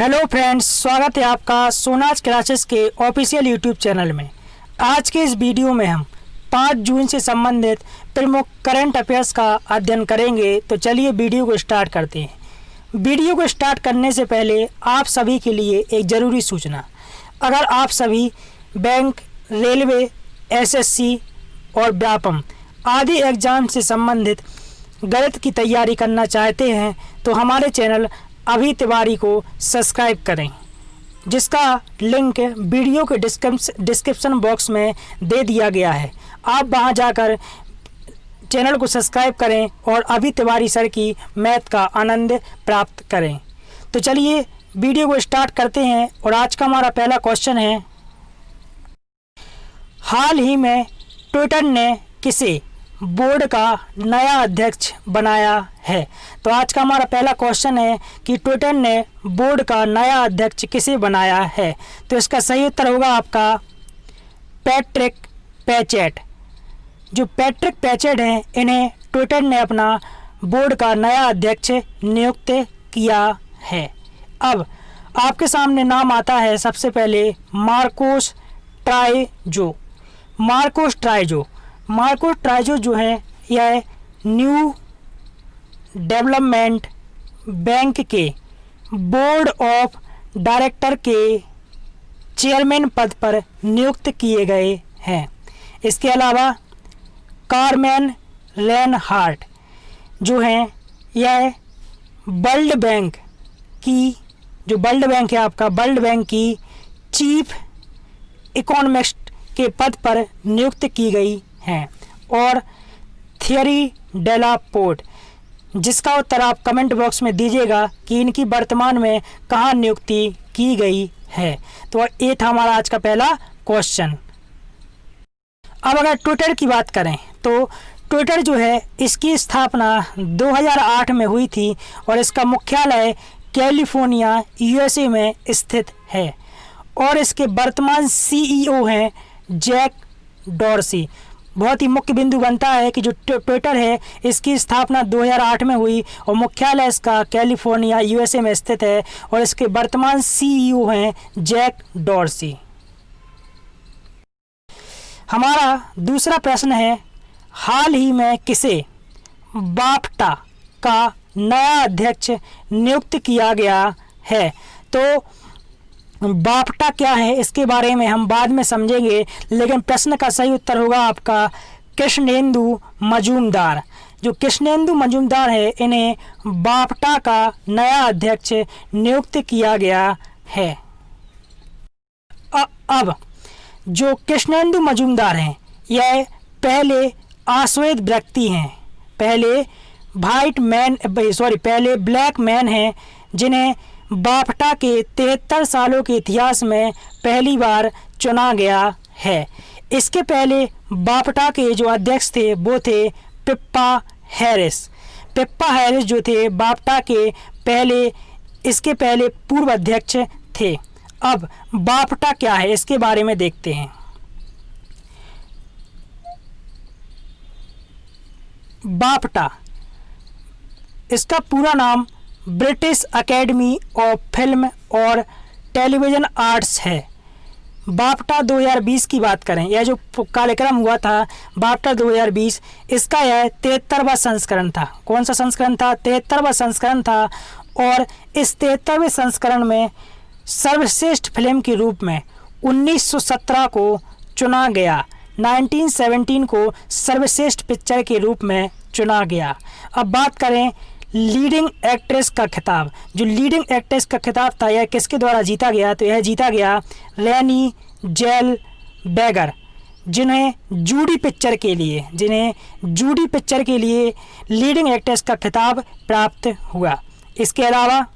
Hello friends, स्वागत है आपका सोनाज क्लासेस के ऑफिशियल यूट्यूब चैनल में। आज के इस वीडियो में हम 5 जून से संबंधित प्रमुख करंट अफेयर्स का अध्ययन करेंगे। तो चलिए वीडियो को स्टार्ट करते हैं। वीडियो को स्टार्ट करने से पहले आप सभी के लिए एक ज़रूरी सूचना। अगर आप सभी बैंक, रेलवे, एसएससी और व्यापम आदि एग्ज़ाम से संबंधित गणित की तैयारी करना चाहते हैं तो हमारे चैनल अभी तिवारी को सब्सक्राइब करें, जिसका लिंक वीडियो के डिस्क्रिप्शन बॉक्स में दे दिया गया है। आप वहां जाकर चैनल को सब्सक्राइब करें और अभी तिवारी सर की मैथ का आनंद प्राप्त करें। तो चलिए वीडियो को स्टार्ट करते हैं। और आज का हमारा पहला क्वेश्चन है, हाल ही में ट्विटर ने किसे बोर्ड का नया अध्यक्ष बनाया है। तो आज का हमारा पहला क्वेश्चन है कि ट्विटर ने बोर्ड का नया अध्यक्ष किसे बनाया है। तो इसका सही उत्तर होगा आपका पैट्रिक पैचेट। जो पैट्रिक पैचेट हैं, इन्हें ट्विटर ने अपना बोर्ड का नया अध्यक्ष नियुक्त किया है। अब आपके सामने नाम आता है सबसे पहले मार्कोस ट्राइजो। मार्कोस ट्राइजो जो है यह न्यू डेवलपमेंट बैंक के बोर्ड ऑफ डायरेक्टर के चेयरमैन पद पर नियुक्त किए गए हैं। इसके अलावा कार्मेन रेनहार्ट जो हैं यह वर्ल्ड बैंक है आपका वर्ल्ड बैंक की चीफ इकोनॉमिस्ट के पद पर नियुक्त की गई हैं। और थियरी डेला पोर्ट, जिसका उत्तर आप कमेंट बॉक्स में दीजिएगा कि इनकी वर्तमान में कहाँ नियुक्ति की गई है। तो ये था हमारा आज का पहला क्वेश्चन। अब अगर ट्विटर की बात करें तो ट्विटर जो है इसकी स्थापना 2008 में हुई थी और इसका मुख्यालय कैलिफोर्निया यूएसए में स्थित है। और इसके वर्तमान सीईओ हैं जैक डॉर्सी। बहुत ही मुख्य बिंदु बनता है कि जो ट्विटर है इसकी स्थापना 2008 में हुई और मुख्यालय इसका कैलिफोर्निया यूएसए में स्थित है और इसके वर्तमान सीईओ हैं जैक डॉर्सी। हमारा दूसरा प्रश्न है, हाल ही में किसे बाफ्टा का नया अध्यक्ष नियुक्त किया गया है। तो बाफ्टा क्या है इसके बारे में हम बाद में समझेंगे, लेकिन प्रश्न का सही उत्तर होगा आपका कृष्णेंदु मजूमदार। जो कृष्णेंदु मजूमदार है, इन्हें बाफ्टा का नया अध्यक्ष नियुक्त किया गया है। अब जो कृष्णेंदु मजूमदार हैं यह पहले आश्वेत व्यक्ति हैं, पहले ब्लैक मैन हैं जिन्हें बाफ्टा के 73 सालों के इतिहास में पहली बार चुना गया है। इसके पहले बाफ्टा के जो अध्यक्ष थे वो थे पिप्पा हैरिस जो थे बाफ्टा के इसके पहले पूर्व अध्यक्ष थे। अब बाफ्टा क्या है इसके बारे में देखते हैं। बाफ्टा, इसका पूरा नाम ब्रिटिश एकेडमी ऑफ फिल्म और टेलीविज़न आर्ट्स है। बाफ्टा 2020 की बात करें, यह जो कार्यक्रम हुआ था बाफ्टा 2020, इसका यह 73वां संस्करण था। कौन सा संस्करण था? 73वां संस्करण था। और इस 73वें संस्करण में सर्वश्रेष्ठ फिल्म के रूप में 1917 को चुना गया। 1917 को सर्वश्रेष्ठ पिक्चर के रूप में चुना गया। अब बात करें लीडिंग एक्ट्रेस का खिताब। जो लीडिंग एक्ट्रेस का खिताब था यह किसके द्वारा जीता गया? तो यह जीता गया रेनी जेलबैगर, जिन्हें जूडी पिक्चर के लिए लीडिंग एक्ट्रेस का खिताब प्राप्त हुआ। इसके अलावा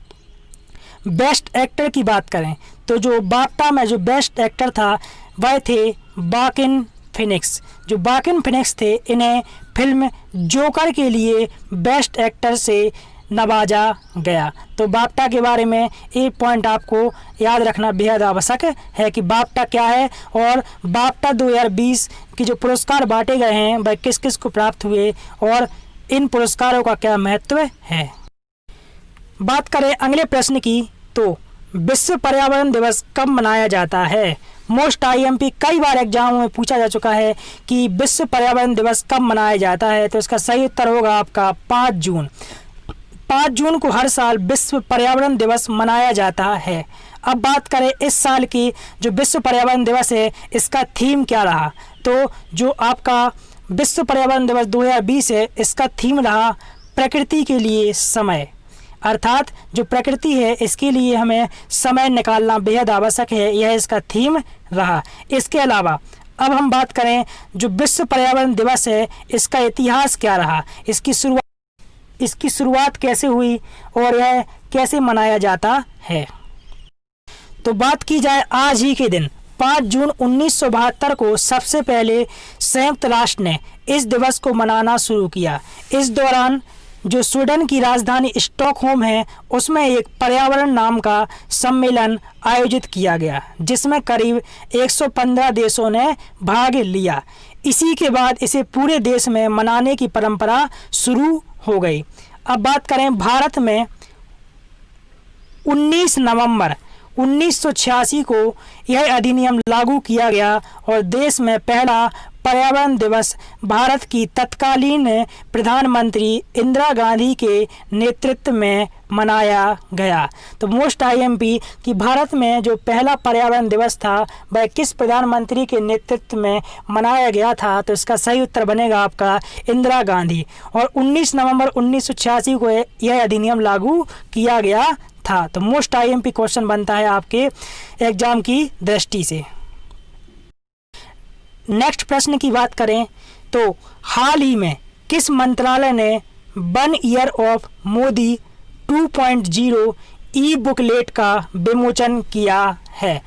बेस्ट एक्टर की बात करें तो जो बाफ्टा में जो बेस्ट एक्टर था वह थे वाकिन फिनिक्स। जो वाकिन फिनिक्स थे, इन्हें फिल्म जोकर के लिए बेस्ट एक्टर से नवाजा गया। तो बाफ्टा के बारे में एक पॉइंट आपको याद रखना बेहद आवश्यक है कि बाफ्टा क्या है और बाफ्टा 2020 के जो पुरस्कार बांटे गए हैं वह किस किस को प्राप्त हुए और इन पुरस्कारों का क्या महत्व है। बात करें अगले प्रश्न की तो विश्व पर्यावरण दिवस कब मनाया जाता है? मोस्ट आईएमपी कई बार एग्जाम में पूछा जा चुका है कि विश्व पर्यावरण दिवस कब मनाया जाता है। तो इसका सही उत्तर होगा आपका 5 जून। 5 जून को हर साल विश्व पर्यावरण दिवस मनाया जाता है। अब बात करें इस साल की जो विश्व पर्यावरण दिवस है, इसका थीम क्या रहा? तो जो आपका विश्व पर्यावरण दिवस 2020 है, इसका थीम रहा प्रकृति के लिए समय। अर्थात जो प्रकृति है इसके लिए हमें समय निकालना बेहद आवश्यक है, यह इसका थीम रहा। इसके अलावा अब हम बात करें जो विश्व पर्यावरण दिवस है, इसका इतिहास क्या रहा, इसकी शुरुआत कैसे हुई और यह कैसे मनाया जाता है। तो बात की जाए आज ही के दिन 5 जून 1972 को सबसे पहले संयुक्त राष्ट्र ने इस दिवस को मनाना शुरू किया। इस दौरान जो स्वीडन की राजधानी स्टॉकहोम है, उसमें एक पर्यावरण नाम का सम्मेलन आयोजित किया गया, जिसमें करीब 115 देशों ने भाग लिया। इसी के बाद इसे पूरे देश में मनाने की परंपरा शुरू हो गई। अब बात करें भारत में 19 नवंबर 1986 को यह अधिनियम लागू किया गया और देश में पहला पर्यावरण दिवस भारत की तत्कालीन प्रधानमंत्री इंदिरा गांधी के नेतृत्व में मनाया गया। तो मोस्ट आईएमपी कि भारत में जो पहला पर्यावरण दिवस था वह किस प्रधानमंत्री के नेतृत्व में मनाया गया था? तो इसका सही उत्तर बनेगा आपका इंदिरा गांधी। और 19 नवंबर 1986 को यह अधिनियम लागू किया गया था। तो मोस्ट आईएमपी क्वेश्चन बनता है आपके एग्जाम की दृष्टि से। नेक्स्ट प्रश्न की बात करें तो हाल ही में किस मंत्रालय ने 1 year of Modi 2.0 E booklet का विमोचन किया है?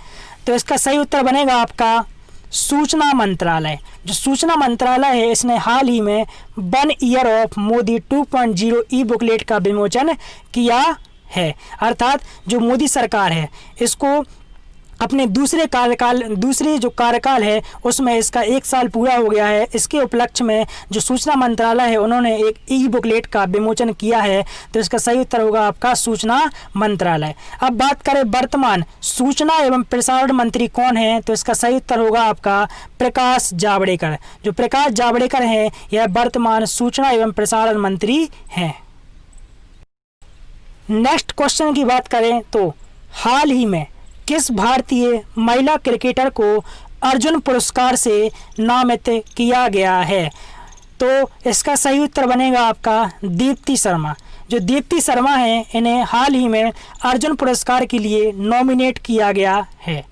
तो इसका सही उत्तर बनेगा आपका सूचना मंत्रालय। जो सूचना मंत्रालय है इसने हाल ही में 1 year of Modi 2.0 E booklet का विमोचन किया है। अर्थात जो मोदी सरकार है इसको अपने दूसरे जो कार्यकाल है उसमें इसका 1 साल पूरा हो गया है। इसके उपलक्ष्य में जो सूचना मंत्रालय है उन्होंने एक ई बुकलेट का विमोचन किया है। तो इसका सही उत्तर होगा आपका सूचना मंत्रालय। अब बात करें वर्तमान सूचना एवं प्रसारण मंत्री कौन है? तो इसका सही उत्तर होगा आपका प्रकाश जावड़ेकर। जो प्रकाश जावड़ेकर हैं यह वर्तमान सूचना एवं प्रसारण मंत्री हैं। नेक्स्ट क्वेश्चन की बात करें तो हाल ही में किस भारतीय महिला क्रिकेटर को अर्जुन पुरस्कार से नामित किया गया है? तो इसका सही उत्तर बनेगा आपका दीप्ति शर्मा। जो दीप्ति शर्मा हैं इन्हें हाल ही में अर्जुन पुरस्कार के लिए नॉमिनेट किया गया है।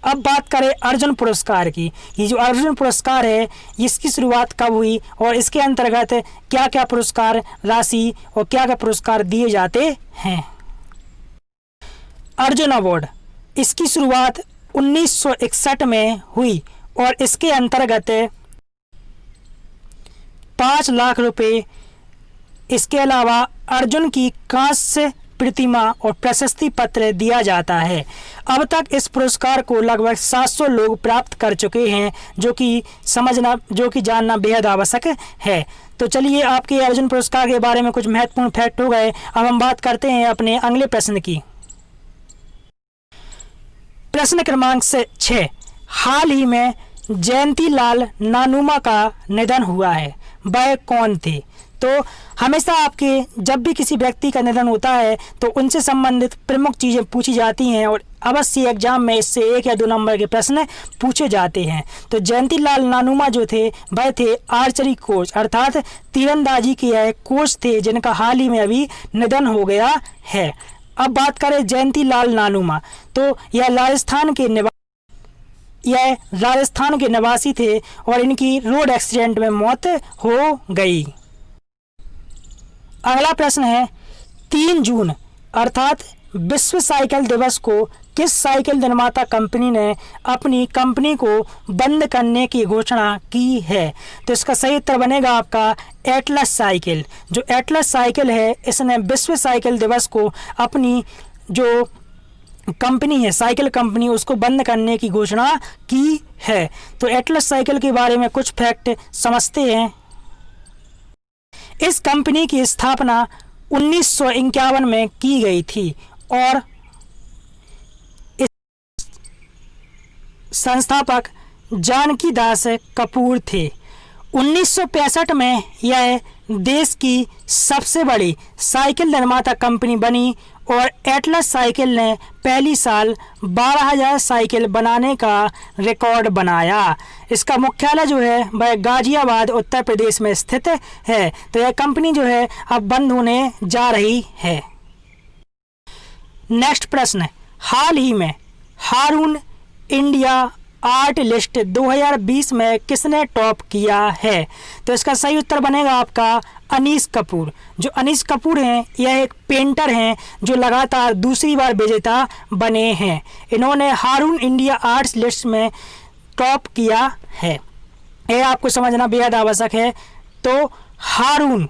अब बात करें अर्जुन पुरस्कार की। ये जो अर्जुन पुरस्कार है इसकी शुरुआत कब हुई और इसके अंतर्गत क्या क्या पुरस्कार राशि और क्या क्या पुरस्कार दिए जाते हैं? अर्जुन अवार्ड इसकी शुरुआत 1961 में हुई और इसके अंतर्गत 5 लाख रुपए, इसके अलावा अर्जुन की कांस्य प्रतिमा और प्रशस्ति पत्र दिया जाता है। अब तक इस पुरस्कार को लगभग 700 लोग प्राप्त कर चुके हैं, जो कि जानना बेहद आवश्यक है। तो चलिए आपके अर्जुन पुरस्कार के बारे में कुछ महत्वपूर्ण फैक्ट हो गए। अब हम बात करते हैं अपने अगले प्रश्न की। प्रश्न क्रमांक 6। हाल ही में जयंती लाल नानुमा का निधन हुआ है, वह कौन थे? तो हमेशा आपके जब भी किसी व्यक्ति का निधन होता है तो उनसे संबंधित प्रमुख चीज़ें पूछी जाती हैं और अवश्य एग्जाम में इससे 1 या 2 नंबर के प्रश्न पूछे जाते हैं। तो जयंती लाल नानुमा जो थे वह थे आर्चरी कोच अर्थात तीरंदाजी के कोच थे, जिनका हाल ही में अभी निधन हो गया है। अब बात करें जयंती लाल नानुमा, तो यह राजस्थान के निवासी थे और इनकी रोड एक्सीडेंट में मौत हो गई। अगला प्रश्न है 3 जून अर्थात विश्व साइकिल दिवस को किस साइकिल निर्माता कंपनी ने अपनी कंपनी को बंद करने की घोषणा की है? तो इसका सही उत्तर बनेगा आपका एटलस साइकिल। जो एटलस साइकिल है इसने विश्व साइकिल दिवस को अपनी जो कंपनी है साइकिल कंपनी उसको बंद करने की घोषणा की है। तो एटलस साइकिल के बारे में कुछ फैक्ट समझते हैं। इस कंपनी की स्थापना 1951 में की गई थी और संस्थापक जानकी दास कपूर थे। 1965 में यह देश की सबसे बड़ी साइकिल निर्माता कंपनी बनी और एटलस साइकिल ने पहली साल 12,000 साइकिल बनाने का रिकॉर्ड बनाया। इसका मुख्यालय जो है वह गाजियाबाद उत्तर प्रदेश में स्थित है। तो यह कंपनी जो है अब बंद होने जा रही है। नेक्स्ट प्रश्न, हाल ही में हारून इंडिया आर्ट लिस्ट 2020 में किसने टॉप किया है? तो इसका सही उत्तर बनेगा आपका अनीस कपूर। जो अनीस कपूर हैं यह एक पेंटर हैं जो लगातार दूसरी बार विजेता बने हैं। इन्होंने हारून इंडिया आर्ट्स लिस्ट में टॉप किया है। यह आपको समझना बेहद आवश्यक है। तो हारून।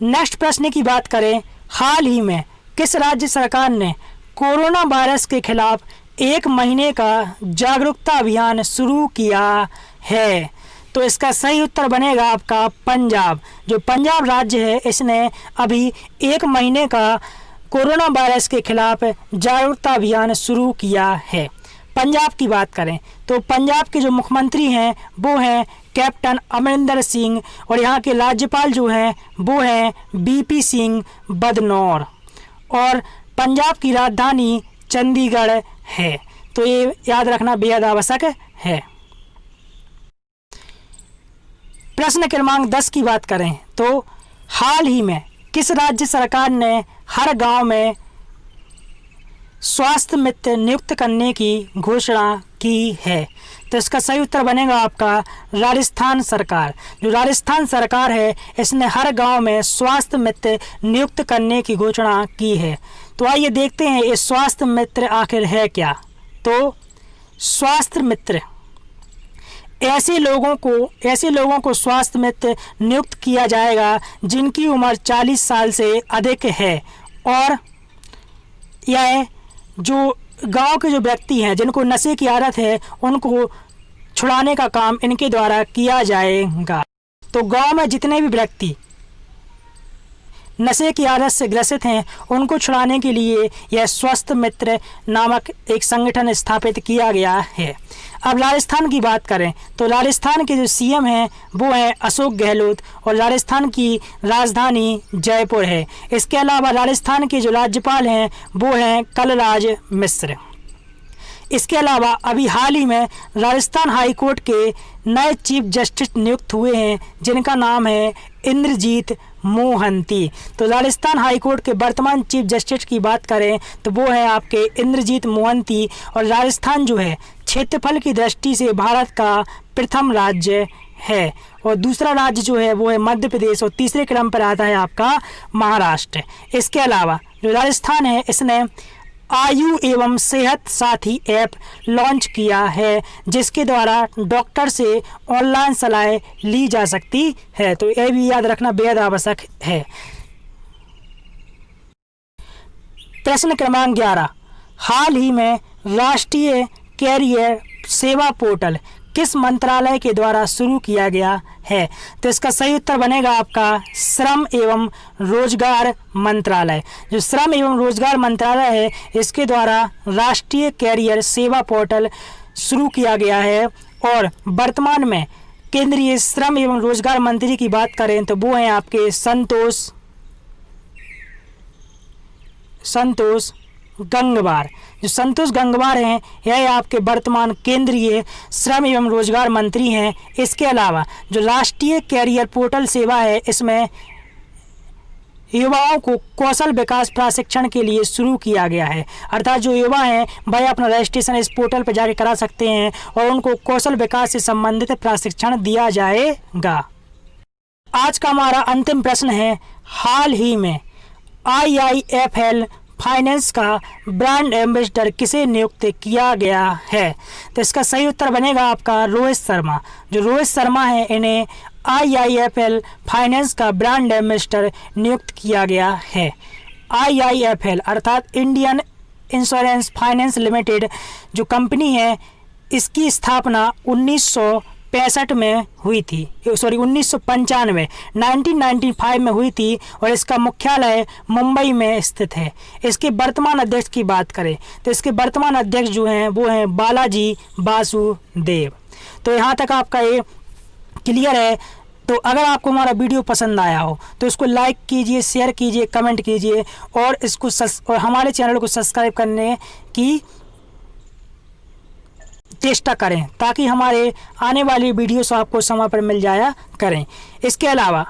नेक्स्ट प्रश्न की बात करें, हाल ही में किस राज्य सरकार ने कोरोना वायरस के खिलाफ 1 महीने का जागरूकता अभियान शुरू किया है? तो इसका सही उत्तर बनेगा आपका पंजाब। जो पंजाब राज्य है इसने अभी 1 महीने का कोरोना वायरस के खिलाफ जागरूकता अभियान शुरू किया है। पंजाब की बात करें तो पंजाब के जो मुख्यमंत्री हैं वो हैं कैप्टन अमरिंदर सिंह और यहाँ के राज्यपाल जो हैं वो हैं बीपी सिंह बदनौर और पंजाब की राजधानी चंडीगढ़ है। तो ये याद रखना बेहद आवश्यक है। प्रश्न क्रमांक 10 की बात करें तो हाल ही में किस राज्य सरकार ने हर गांव में स्वास्थ्य मित्र नियुक्त करने की घोषणा की है? तो इसका सही उत्तर बनेगा आपका राजस्थान सरकार। जो राजस्थान सरकार है इसने हर गांव में स्वास्थ्य मित्र नियुक्त करने की घोषणा की है। तो आइए देखते हैं ये स्वास्थ्य मित्र आखिर है क्या। तो स्वास्थ्य मित्र ऐसे लोगों को स्वास्थ्य मित्र नियुक्त किया जाएगा जिनकी उम्र 40 साल से अधिक है और यह जो गांव के जो व्यक्ति हैं जिनको नशे की आदत है उनको छुड़ाने का काम इनके द्वारा किया जाएगा। तो गांव में जितने भी व्यक्ति नशे की आदत से ग्रसित हैं उनको छुड़ाने के लिए यह स्वास्थ्य मित्र नामक एक संगठन स्थापित किया गया है। अब राजस्थान की बात करें तो राजस्थान के जो सीएम हैं वो हैं अशोक गहलोत और राजस्थान की राजधानी जयपुर है। इसके अलावा राजस्थान के जो राज्यपाल हैं वो हैं कलराज मिश्र। इसके अलावा अभी हाल ही में राजस्थान हाई कोर्ट के नए चीफ जस्टिस नियुक्त हुए हैं जिनका नाम है इंद्रजीत मोहंती। तो राजस्थान हाई कोर्ट के वर्तमान चीफ जस्टिस की बात करें तो वो है आपके इंद्रजीत मोहंती और राजस्थान जो है क्षेत्रफल की दृष्टि से भारत का प्रथम राज्य है और दूसरा राज्य जो है वो है मध्य प्रदेश और तीसरे क्रम पर आता है आपका महाराष्ट्र। इसके अलावा जो राजस्थान है इसने आयु एवं सेहत साथी ऐप लॉन्च किया है जिसके द्वारा डॉक्टर से ऑनलाइन सलाह ली जा सकती है। तो यह भी याद रखना बेहद आवश्यक है। प्रश्न क्रमांक 11, हाल ही में राष्ट्रीय कैरियर सेवा पोर्टल किस मंत्रालय के द्वारा शुरू किया गया है? तो इसका सही उत्तर बनेगा आपका श्रम एवं रोजगार मंत्रालय। जो श्रम एवं रोजगार मंत्रालय है इसके द्वारा राष्ट्रीय कैरियर सेवा पोर्टल शुरू किया गया है और वर्तमान में केंद्रीय श्रम एवं रोजगार मंत्री की बात करें तो वो हैं आपके संतोष गंगवार। जो संतोष गंगवार हैं यह आपके वर्तमान केंद्रीय श्रम एवं रोजगार मंत्री हैं। इसके अलावा जो राष्ट्रीय कैरियर पोर्टल सेवा है इसमें युवाओं को कौशल विकास प्रशिक्षण के लिए शुरू किया गया है। अर्थात जो युवा हैं वह अपना रजिस्ट्रेशन इस पोर्टल पर जाकर करा सकते हैं और उनको कौशल विकास से संबंधित प्रशिक्षण दिया जाएगा। आज का हमारा अंतिम प्रश्न है, हाल ही में IIFL फाइनेंस का ब्रांड एम्बेसडर किसे नियुक्त किया गया है? तो इसका सही उत्तर बनेगा आपका रोहित शर्मा। जो रोहित शर्मा है इन्हें IIFL फाइनेंस का ब्रांड एम्बेसडर नियुक्त किया गया है। IIFL अर्थात इंडियन इंश्योरेंस फाइनेंस लिमिटेड जो कंपनी है इसकी स्थापना 1965 में हुई थी, सॉरी 1995 1995 में हुई थी और इसका मुख्यालय मुंबई में स्थित है। इसके वर्तमान अध्यक्ष की बात करें तो इसके वर्तमान अध्यक्ष जो हैं वो हैं बालाजी वासुदेव। तो यहाँ तक आपका ये क्लियर है। तो अगर आपको हमारा वीडियो पसंद आया हो तो इसको लाइक कीजिए, शेयर कीजिए, कमेंट कीजिए और और हमारे चैनल को सब्सक्राइब करने की चेष्टा करें ताकि हमारे आने वाली वीडियोस आपको समय पर मिल जाया करें। इसके अलावा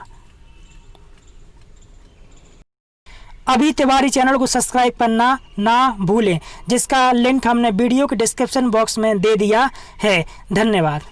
अभी तिवारी चैनल को सब्सक्राइब करना ना भूलें, जिसका लिंक हमने वीडियो के डिस्क्रिप्शन बॉक्स में दे दिया है। धन्यवाद।